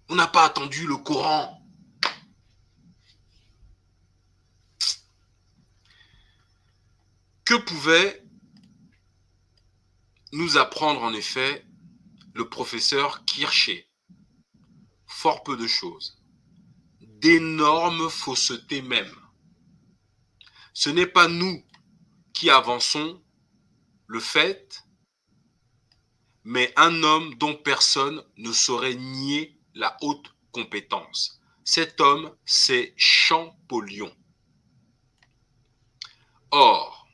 On n'a pas attendu le Coran. Que pouvait nous apprendre en effet le professeur Kircher? Fort peu de choses. D'énormes faussetés même. Ce n'est pas nous qui avançons le fait, mais un homme dont personne ne saurait nier la haute compétence. Cet homme, c'est Champollion. Or,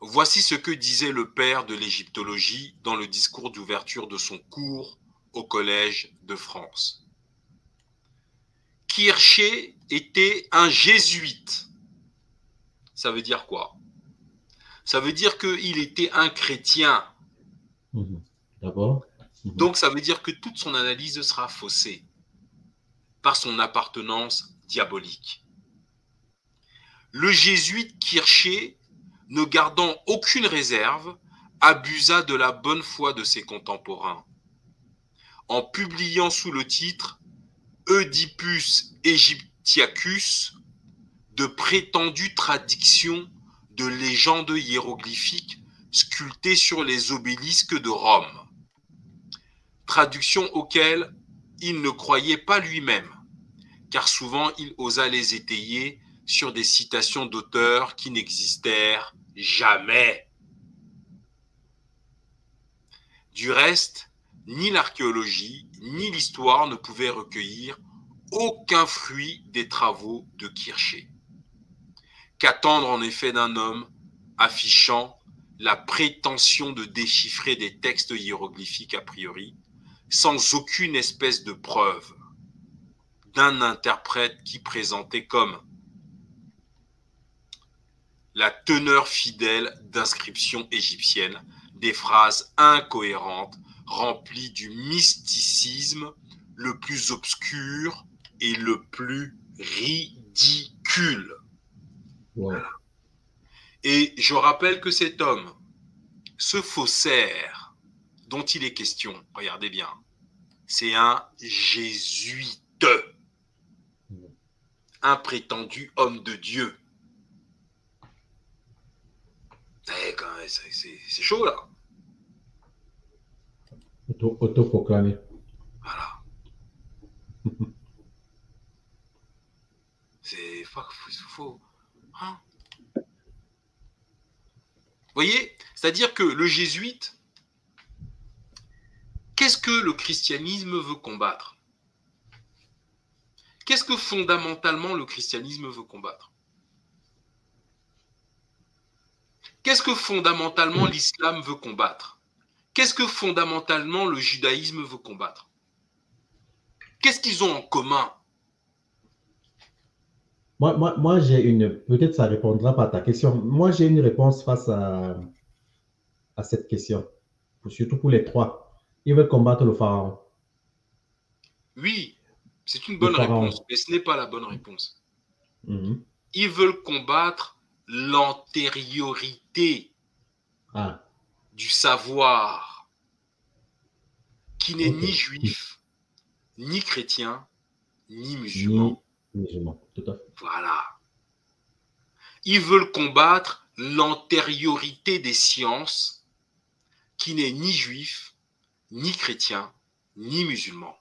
voici ce que disait le père de l'égyptologie dans le discours d'ouverture de son cours au Collège de France. Kircher était un jésuite. Ça veut dire quoi? Ça veut dire qu'il était un chrétien. D'abord. Donc, ça veut dire que toute son analyse sera faussée par son appartenance diabolique. Le jésuite Kircher, ne gardant aucune réserve, abusa de la bonne foi de ses contemporains. En publiant sous le titre Oedipus Egyptiacus de prétendues traductions de légendes hiéroglyphiques sculptées sur les obélisques de Rome. Traductions auxquelles il ne croyait pas lui-même, car souvent il osa les étayer sur des citations d'auteurs qui n'existèrent jamais. Du reste, ni l'archéologie ni l'histoire ne pouvaient recueillir aucun fruit des travaux de Kircher. Qu'attendre en effet d'un homme affichant la prétention de déchiffrer des textes hiéroglyphiques a priori, sans aucune espèce de preuve, d'un interprète qui présentait comme la teneur fidèle d'inscriptions égyptiennes, des phrases incohérentes, remplies du mysticisme le plus obscur et le plus ridicule. Wow. Et je rappelle que cet homme, ce faussaire dont il est question, regardez bien, c'est un jésuite, un prétendu homme de Dieu. C'est chaud là. Autoproclamé. Voilà. C'est faux. Hein? Vous voyez? C'est-à-dire que le jésuite, qu'est-ce que le christianisme veut combattre? Qu'est-ce que fondamentalement le christianisme veut combattre? Qu'est-ce que fondamentalement l'islam veut combattre? Qu'est-ce que fondamentalement le judaïsme veut combattre? Qu'est-ce qu'ils ont en commun? Moi j'ai une. Peut-être ça répondra pas à ta question. Moi, j'ai une réponse face à cette question. Surtout pour les trois. Ils veulent combattre le pharaon. Oui, c'est une Le bonne réponse, pharaon. mais ce n'est pas la bonne réponse. Mhm. Ils veulent combattre l'antériorité Ah, du savoir qui n'est ok. ni juif, ni chrétien, ni Ni musulman. musulman, tout à fait. Voilà. Ils veulent combattre l'antériorité des sciences qui n'est ni juif, ni chrétien, ni musulman.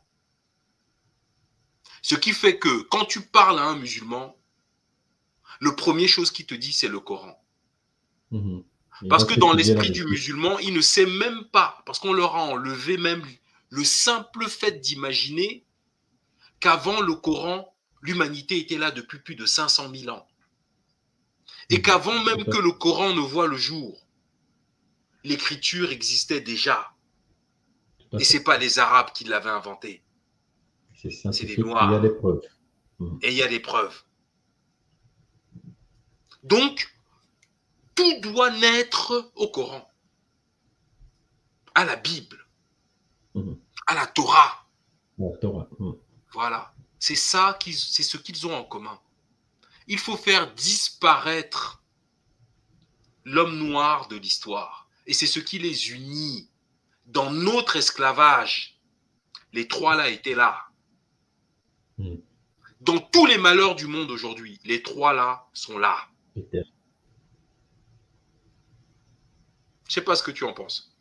Ce qui fait que quand tu parles à un musulman, le premier chose qu'il te dit, c'est le Coran. Mhm. Il Parce va que dans t'étudier l'esprit du là-dessus. musulman, il ne sait même pas, parce qu'on leur a enlevé même le simple fait d'imaginer qu'avant le Coran, l'humanité était là depuis plus de 500 000 ans. Et Mhm. qu'avant même Tout à que fait. le Coran ne voit le jour, l'écriture existait déjà. Tout à Et ce fait. n'est pas les Arabes qui l'avaient inventé, C'est c'est les scientifique. Il y a des Noirs. preuves. Mhm. Et il y a des preuves. Donc, tout doit naître au Coran, à la Bible, Mhm. à la Torah. La Torah. Mhm. Voilà. C'est ça, c'est ce qu'ils ont en commun. Il faut faire disparaître l'homme noir de l'histoire. Et c'est ce qui les unit. Dans notre esclavage, les trois là étaient là. Dans tous les malheurs du monde aujourd'hui, les trois là sont là. Je ne sais pas ce que tu en penses.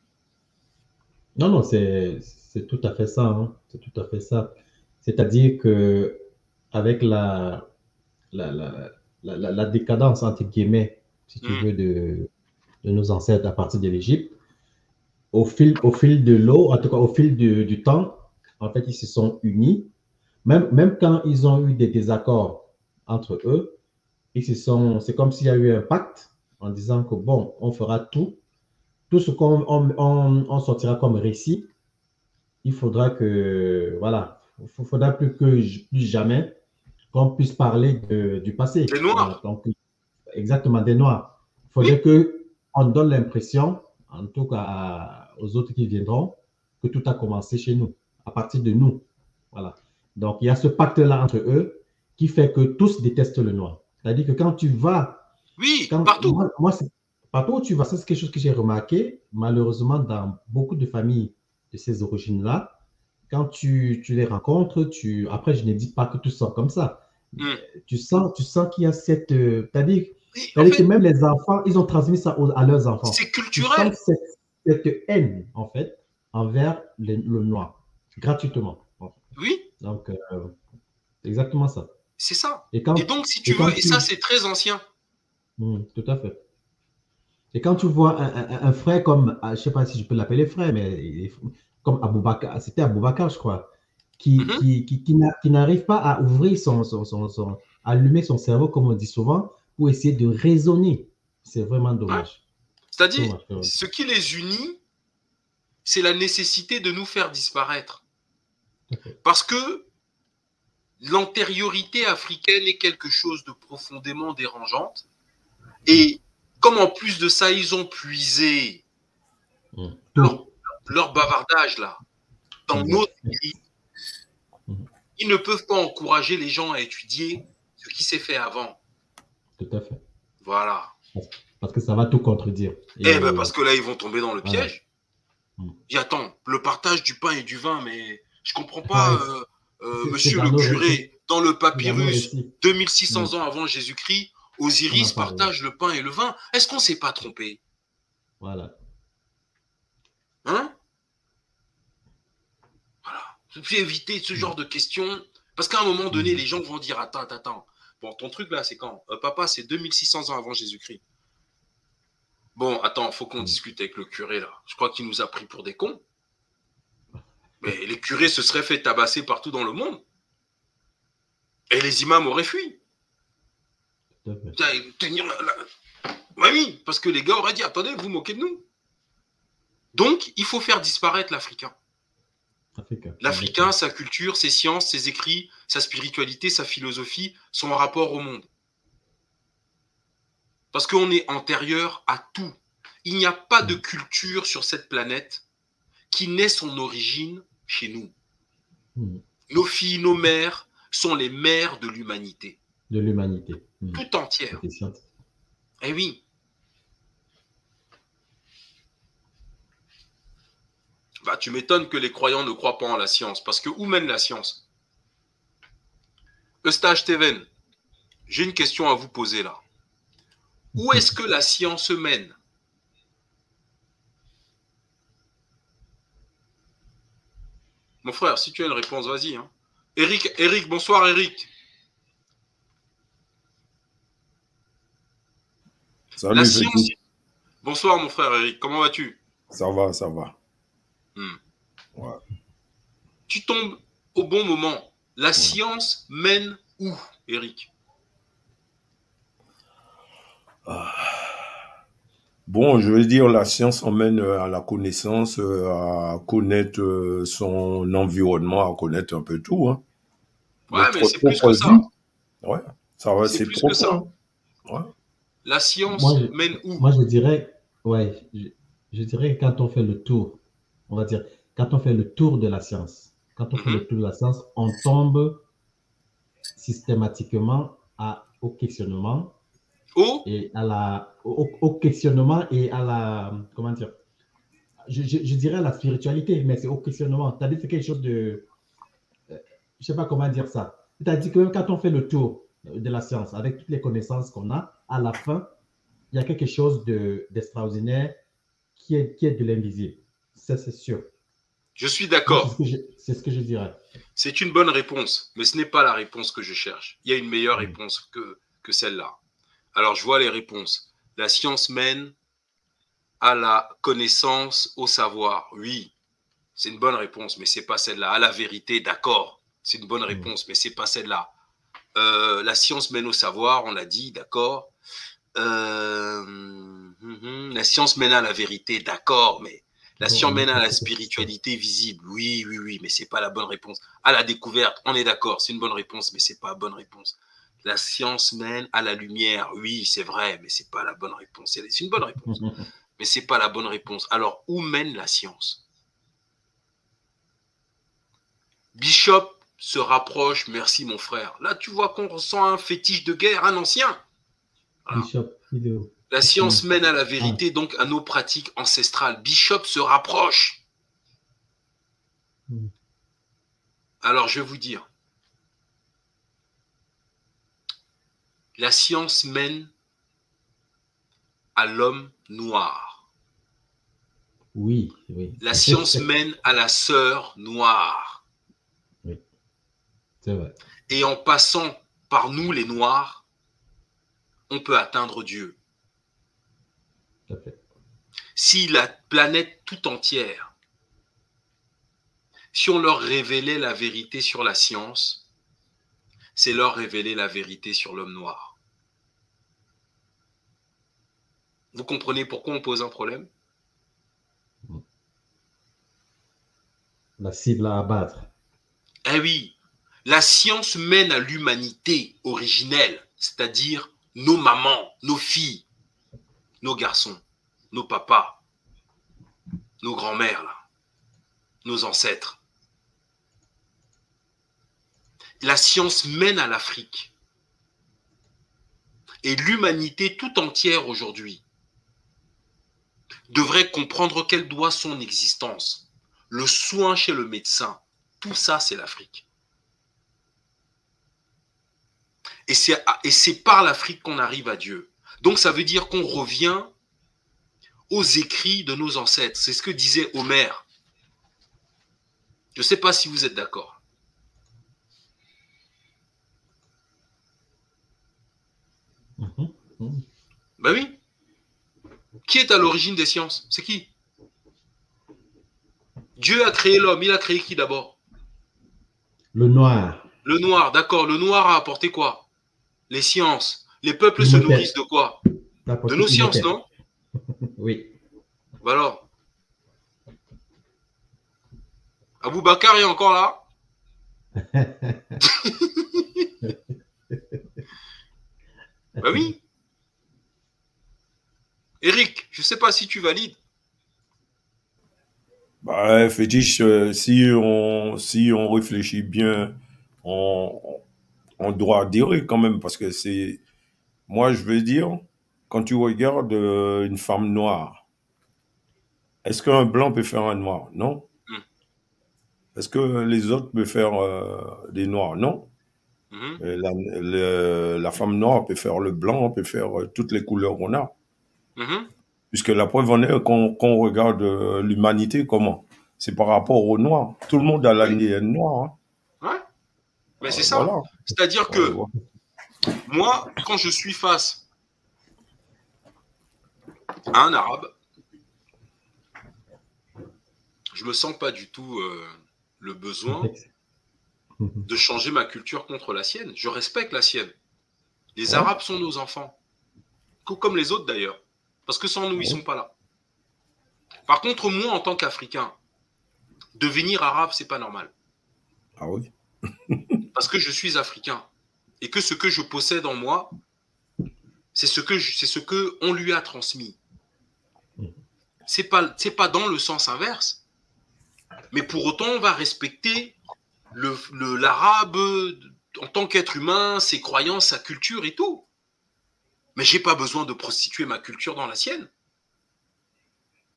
Non, non, c'est tout à fait ça. Hein. C'est tout à fait ça. C'est-à-dire que avec la décadence, entre guillemets, si tu veux, de nos ancêtres à partir de l'Égypte, au fil de l'eau, en tout cas au fil du temps, en fait, ils se sont unis. Même quand ils ont eu des désaccords entre eux, c'est comme s'il y a eu un pacte en disant que bon, on fera tout ce qu'on sortira comme récit, il faudra que, voilà, il faudra plus jamais qu'on puisse parler du passé. Des Noirs. Donc, exactement, des Noirs. Il faudrait qu'on donne l'impression, en tout cas aux autres qui viendront, que tout a commencé chez nous, à partir de nous. Voilà. Donc, il y a ce pacte-là entre eux qui fait que tous détestent le Noir. C'est-à-dire que quand tu vas... Partout. Moi, partout où tu vas, ça c'est quelque chose que j'ai remarqué, malheureusement, dans beaucoup de familles de ces origines-là, quand tu les rencontres, après, je ne dis pas que tous sont comme ça. Tu sens qu'il y a cette... C'est-à-dire que même les enfants, ils ont transmis ça à leurs enfants. C'est culturel. Tu sens cette haine, en fait, envers le Noir, gratuitement. Oui. Donc, exactement ça. C'est ça. Et donc, si tu veux, et ça, c'est très ancien. Tout à fait. Et quand tu vois un frère comme, je ne sais pas si je peux l'appeler frère, mais comme Aboubakar, c'était Aboubakar, je crois, qui n'arrive pas à ouvrir allumer son cerveau, comme on dit souvent, pour essayer de raisonner. C'est vraiment dommage. Ouais. C'est-à-dire, ce qui les unit, c'est la nécessité de nous faire disparaître. Parce que l'antériorité africaine est quelque chose de profondément dérangeante. Et comme en plus de ça, ils ont puisé leur bavardage là dans notre pays, ils ne peuvent pas encourager les gens à étudier ce qui s'est fait avant. Tout à fait. Voilà. Parce que ça va tout contredire. Parce que là, ils vont tomber dans le piège. Et attends, le partage du pain et du vin, mais je comprends pas, monsieur le curé, dans le papyrus, 2600 ans avant Jésus-Christ, Osiris partage le pain et le vin. Est-ce qu'on ne s'est pas trompé? Voilà. Hein? Voilà. Il faut éviter ce genre de questions. Parce qu'à un moment donné, les gens vont dire, attends. Bon, ton truc là, c'est quand? Papa, c'est 2600 ans avant Jésus-Christ. Bon, attends, il faut qu'on discute avec le curé là. Je crois qu'il nous a pris pour des cons. Mais les curés se seraient fait tabasser partout dans le monde. Et les imams auraient fui. Oui, parce que les gars auraient dit, attendez, vous moquez de nous. Donc, il faut faire disparaître l'Africain. L'Africain, sa culture, ses sciences, ses écrits, sa spiritualité, sa philosophie, son rapport au monde. Parce qu'on est antérieur à tout. Il n'y a pas de culture sur cette planète qui n'ait son origine chez nous. Nos filles, nos mères sont les mères de l'humanité. De l'humanité. Tout entière. Eh oui. Bah, tu m'étonnes que les croyants ne croient pas en la science. Parce que où mène la science? Eustache Steven, j'ai une question à vous poser là. Où est-ce que la science mène? Mon frère, si tu as une réponse, vas-y. Hein. Eric, bonsoir Eric. Salut, la science... Bonsoir mon frère Eric, comment vas-tu? Ça va. Ouais. Tu tombes au bon moment. La science mène où, Eric? Bon, je veux dire, la science emmène à la connaissance, à connaître son environnement, à connaître un peu tout. Hein. Ouais, mais c'est plus que ça. Ouais, ça va, c'est plus que ça. Ouais. La science mène où? Moi, je dirais, je dirais que quand on fait le tour, on va dire, quand on fait le tour de la science, on tombe systématiquement au questionnement. Et au questionnement et à la, comment dire, je dirais à la spiritualité, mais c'est au questionnement. C'est-à-dire c'est quelque chose de, je sais pas comment dire ça. C'est-à-dire que même quand on fait le tour de la science, avec toutes les connaissances qu'on a, à la fin, il y a quelque chose d'extraordinaire qui est de l'invisible. Ça, c'est sûr. Je suis Moi, d'accord. c'est ce que je dirais. C'est une bonne réponse, mais ce n'est pas la réponse que je cherche. Il y a une meilleure réponse que celle-là. Alors, je vois les réponses. La science mène à la connaissance, au savoir. Oui, c'est une bonne réponse, mais c'est pas celle-là. À la vérité, d'accord. C'est une bonne réponse, mais c'est pas celle-là. La science mène au savoir, on l'a dit, d'accord. La science mène à la vérité, d'accord, mais la science mène à la spiritualité visible. Oui, oui, oui, mais c'est pas la bonne réponse. À la découverte, on est d'accord, c'est une bonne réponse, mais c'est pas la bonne réponse. La science mène à la lumière. Oui, c'est vrai, mais c'est pas la bonne réponse. C'est une bonne réponse, mais c'est pas la bonne réponse. Alors, où mène la science? Bishop se rapproche, merci mon frère. Là, tu vois qu'on ressent un fétiche de guerre, un ancien. Voilà. Bishop, vidéo. La science mène à la vérité, donc à nos pratiques ancestrales. Bishop se rapproche. Alors, je vais vous dire. La science mène à l'homme noir. Oui, oui. La science mène à la sœur noire. Oui, c'est vrai. Et en passant par nous, les noirs, on peut atteindre Dieu. Tout à fait. Si la planète tout entière, si on leur révélait la vérité sur la science, c'est leur révéler la vérité sur l'homme noir. Vous comprenez pourquoi on pose un problème? La cible à abattre. Eh oui, la science mène à l'humanité originelle, c'est-à-dire nos mamans, nos filles, nos garçons, nos papas, nos grands-mères, là, nos ancêtres. La science mène à l'Afrique. Et l'humanité tout entière aujourd'hui devrait comprendre qu'elle doit son existence, le soin chez le médecin. Tout ça, c'est l'Afrique. Et c'est par l'Afrique qu'on arrive à Dieu. Donc ça veut dire qu'on revient aux écrits de nos ancêtres. C'est ce que disait Homère. Je ne sais pas si vous êtes d'accord. Ben oui. Qui est à l'origine des sciences? C'est qui? Dieu a créé l'homme. Il a créé qui d'abord? Le noir. Le noir, d'accord. Le noir a apporté quoi? Les sciences. Les peuples se nourrissent de quoi? De nos sciences, non? Oui. Ben alors. Aboubacar est encore là? Ben oui. Eric, je ne sais pas si tu valides. Bah, fétiche, si on réfléchit bien, on doit adhérer quand même, parce que c'est, moi je veux dire, quand tu regardes une femme noire, est-ce qu'un blanc peut faire un noir? Non. Est-ce que les autres peuvent faire des noirs? Non. La femme noire peut faire le blanc, peut faire toutes les couleurs qu'on a. Puisque la preuve en est qu'on regarde l'humanité comment? C'est par rapport au noir. Tout le monde a l'ADN noir. Hein. Ouais. Mais c'est ça. Voilà. C'est-à-dire que moi, quand je suis face à un arabe, je me sens pas du tout le besoin de changer ma culture contre la sienne. Je respecte la sienne. Les Arabes sont nos enfants. Comme les autres d'ailleurs. Parce que sans nous, ils ne sont pas là. Par contre, moi, en tant qu'Africain, devenir arabe, c'est pas normal. Ah oui. Parce que je suis africain. Et que ce que je possède en moi, c'est ce que on lui a transmis. C'est pas dans le sens inverse. Mais pour autant, on va respecter l'arabe en tant qu'être humain, ses croyances, sa culture et tout. Mais j'ai pas besoin de prostituer ma culture dans la sienne.